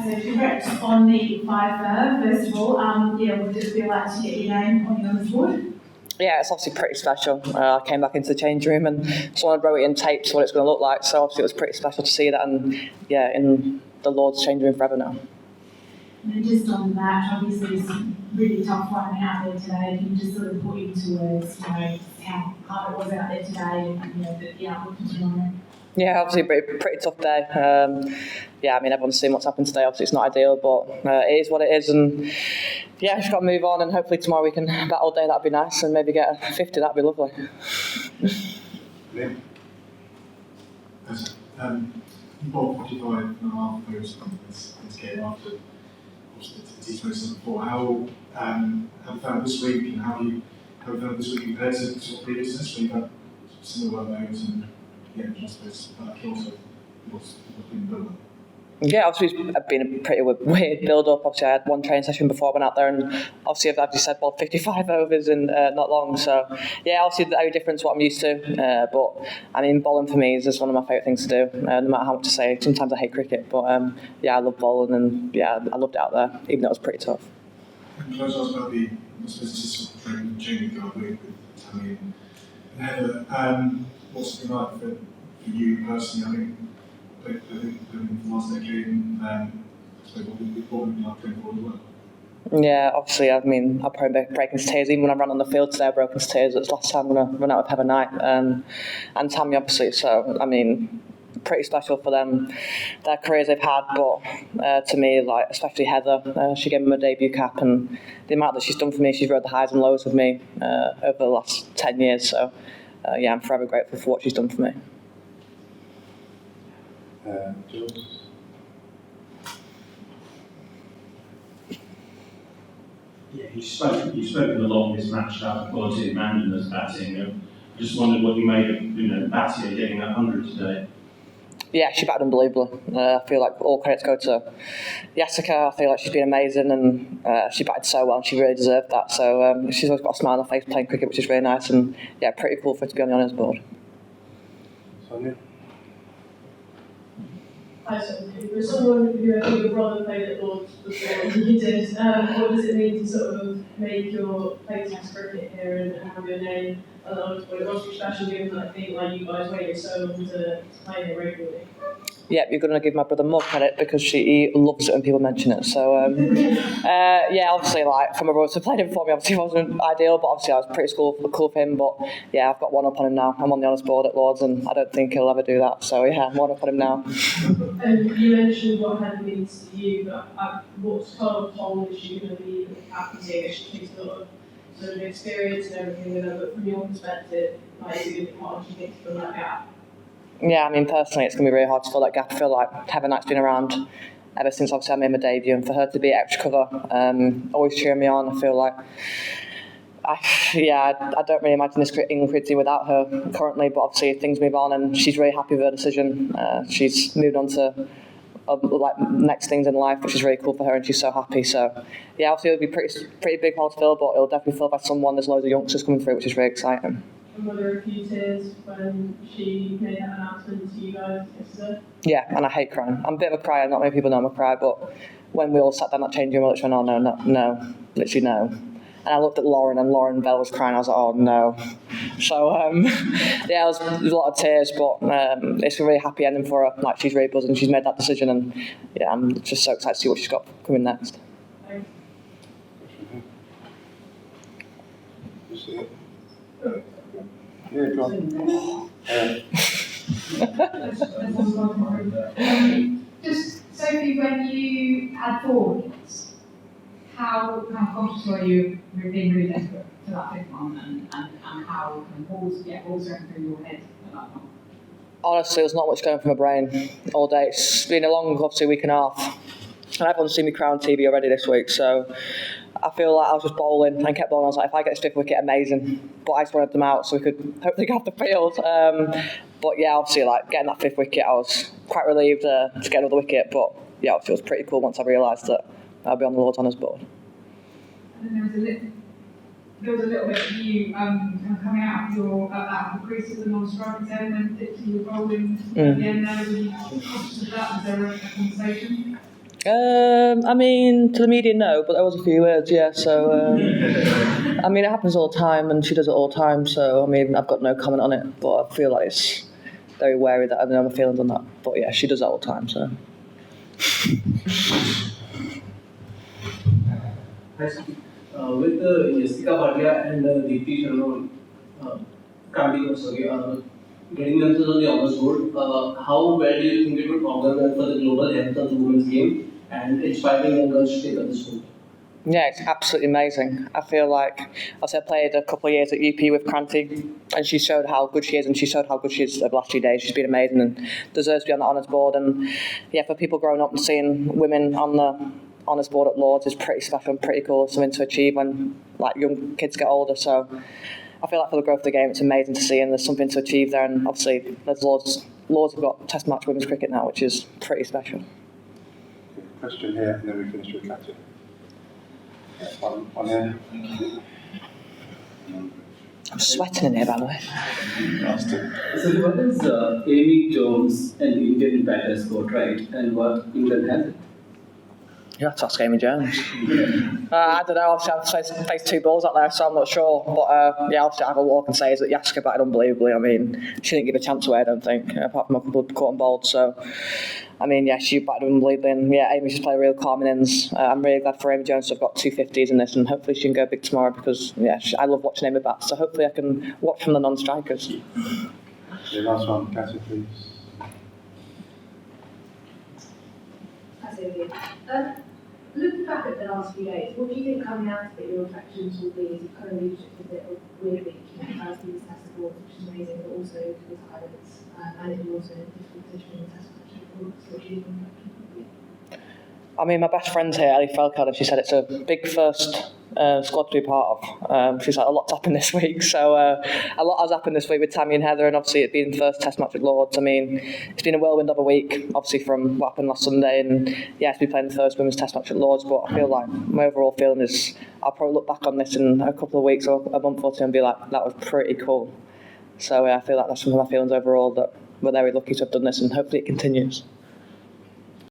So congrats on the 5 first of all. What did it feel like to get your name on the honours board? Yeah, it's obviously pretty special. I came back into the change room and someone wrote it in tapes what it's going to look like, so obviously it was pretty special to see that, and yeah, in the Lord's change room forever now. And just on that, obviously it's a really tough one out there today. Can you just sort of put into words, how hard it was out there today and, the outlook for tomorrow? Yeah, obviously pretty tough day. Everyone's seen what's happened today. Obviously it's not ideal, but it is what it is, and yeah, just got to move on, and hopefully tomorrow we can battle all day. That'd be nice, and maybe get a 50. That'd be lovely. Yeah. You bought 45.5 posts on this game after the T20 before. How have you found this week, and how have you found this week compared to previous when you've had similar workloads and I suppose also what's been built up? Yeah, obviously it's been a pretty weird build-up. Obviously I had one training session before I went out there, and obviously I've, as you said, bowled 55 overs in not long. So yeah, obviously very different to what I'm used to. But I mean, bowling for me is just one of my favourite things to do. No matter how much I say, sometimes I hate cricket, but I love bowling, and yeah, I loved it out there, even though it was pretty tough. Can I ask about the training guard with Tammy and Heather? What's it been like for you personally? I think the last decade, so what would be like going forward as well? Yeah, obviously, I mean, I'll probably be breaking tears. Even when I ran on the field today, I broke into tears. It's the last time I'm going to run out with Heather Knight and Tammy, obviously. So, I mean, pretty special for them, their careers they've had. But to me, like, especially Heather, she gave me my debut cap, and the amount that she's done for me, she's rode the highs and lows with me over the last 10 years. So, I'm forever grateful for what she's done for me. Yeah, you've spoken a lot in this match about the quality of Mandener's batting. I just wondered what you made of Bhatia getting that 100 today. Yeah, she batted unbelievably. I feel like all credits go to Yastika. I feel like she's been amazing, and she batted so well, and she really deserved that. So she's always got a smile on her face playing cricket, which is really nice, and yeah, pretty cool for her to be on the honours board. Sonia? Hi, Sophie. For someone who I think your brother played at Lord's before you did, what does it mean to sort of make your play test cricket here and have your name on the honours board? It must be special given that I think like you guys waited so long to play here regularly. Yep, you're going to give my brother more credit because he loves it when people mention it. So, obviously, like, from a brother to play him for me, obviously wasn't ideal, but obviously I was pretty cool for him. But yeah, I've got one up on him now. I'm on the honours board at Lord's, and I don't think he'll ever do that. So yeah, I'm one up on him now. And you mentioned what Heather means to you, but what kind of role is she going to be happy to? I guess she takes a lot of sort of experience and everything with her, but from your perspective, like, is it going to be hard, do you think, to fill that gap? Yeah, I mean, personally, it's going to be really hard to fill that gap. I feel like Heather Knight's been around ever since, obviously, I made my debut, and for her to be extra cover, always cheering me on. I feel like, I don't really imagine this England cricket team without her currently, but obviously things move on, and she's really happy with her decision. She's moved on to next things in life, which is really cool for her, and she's so happy. So, yeah, obviously it'll be pretty big hole to fill, but it'll definitely fill by someone. There's loads of youngsters coming through, which is really exciting. And were there a few tears when she made that announcement to you guys yesterday? Yeah, and I hate crying. I'm a bit of a crier. Not many people know I'm a crier, but when we all sat down that changing room, I literally went, oh, no, literally no. And I looked at Lauren, and Lauren Bell was crying. I was like, oh, no. So, there was a lot of tears, but it's a really happy ending for her. Like, she's really buzzing. She's made that decision, and yeah, I'm just so excited to see what she's got coming next. Thanks. Yeah, go on. Just, Sophie, when you had 4 wickets, how conscious were you of being really desperate for that 5th one, and how balls going through your head at that point? Honestly, there's not much going through my brain all day. It's been a long, obviously, week and a half. And everyone's seen me cry on TV already this week, so I feel like I was just bowling and kept bowling. I was like, if I get this 5th wicket, amazing. But I just wanted them out so we could hopefully get off the field. But yeah, obviously, like, getting that 5th wicket, I was quite relieved to get another wicket. But yeah, obviously, it was pretty cool once I realised that I'll be on the Lord's honours board. And then there was a little bit of you coming out of the crease of the non-striking zone and you were bowling at the end there. Were you conscious of that? Was there a conversation? I mean, to the media, no, but there was a few words, yeah. So, I mean, it happens all the time, and she does it all the time. So, I mean, I've got no comment on it, but I feel like it's very wary that I don't know my feelings on that. But yeah, she does that all the time. So. With Yastika Bhatia and Deepti Sharma, getting themselves on the honors board, how well do you think it would augur well for the global health of the women's game and inspiring young girls to take up the sport? Yeah, it's absolutely amazing. I feel like, I played a couple of years at UP with Cranty, and she showed how good she is, and she showed how good she is the last few days. She's been amazing and deserves to be on the honours board. And yeah, for people growing up and seeing women on the honours board at Lords is pretty special and pretty cool, something to achieve when like young kids get older. So I feel like for the growth of the game, it's amazing to see, and there's something to achieve there. And obviously, there's Lords have got Test match women's cricket now, which is pretty special. Question here, and then we finish with Katia. One here. I'm sweating in here, by the way. So what is Amy Jones and Indian batter scored, right? And what England has it? You have to ask Amy Jones. I don't know, obviously I've faced two balls out there, so I'm not sure. But yeah, obviously I have a walk and say is that Yastika batted unbelievably. I mean, she didn't give a chance away, I don't think, apart from a couple of caught and bowled. So, I mean, yeah, she batted unbelievably. And yeah, Amy's just played a real calm innings. I'm really glad for Amy Jones to have got 250s in this, and hopefully she can go big tomorrow because, yeah, I love watching Amy bat. So hopefully I can watch from the non-strikers. The last one, Katia, please. Looking back at the last few days, what do you think coming out of it, your reflections will be as a kind of leadership a bit of weird week, first being test scores, which is amazing, but also with highlights, and it was also in a difficult position in the test match. What do you think reflections will be? I mean, my best friend's here, Ellie Felkard, and she said it's a big first squad to be part of. She's like, a lot's happened this week. So a lot has happened this week with Tammy and Heather, and obviously it being the first test match at Lords. I mean, it's been a whirlwind of a week, obviously from what happened last Sunday, and yeah, to be playing the first women's test match at Lords. But I feel like my overall feeling is I'll probably look back on this in a couple of weeks or a month or two and be like, that was pretty cool. So I feel like that's some of my feelings overall, that we're very lucky to have done this, and hopefully it continues.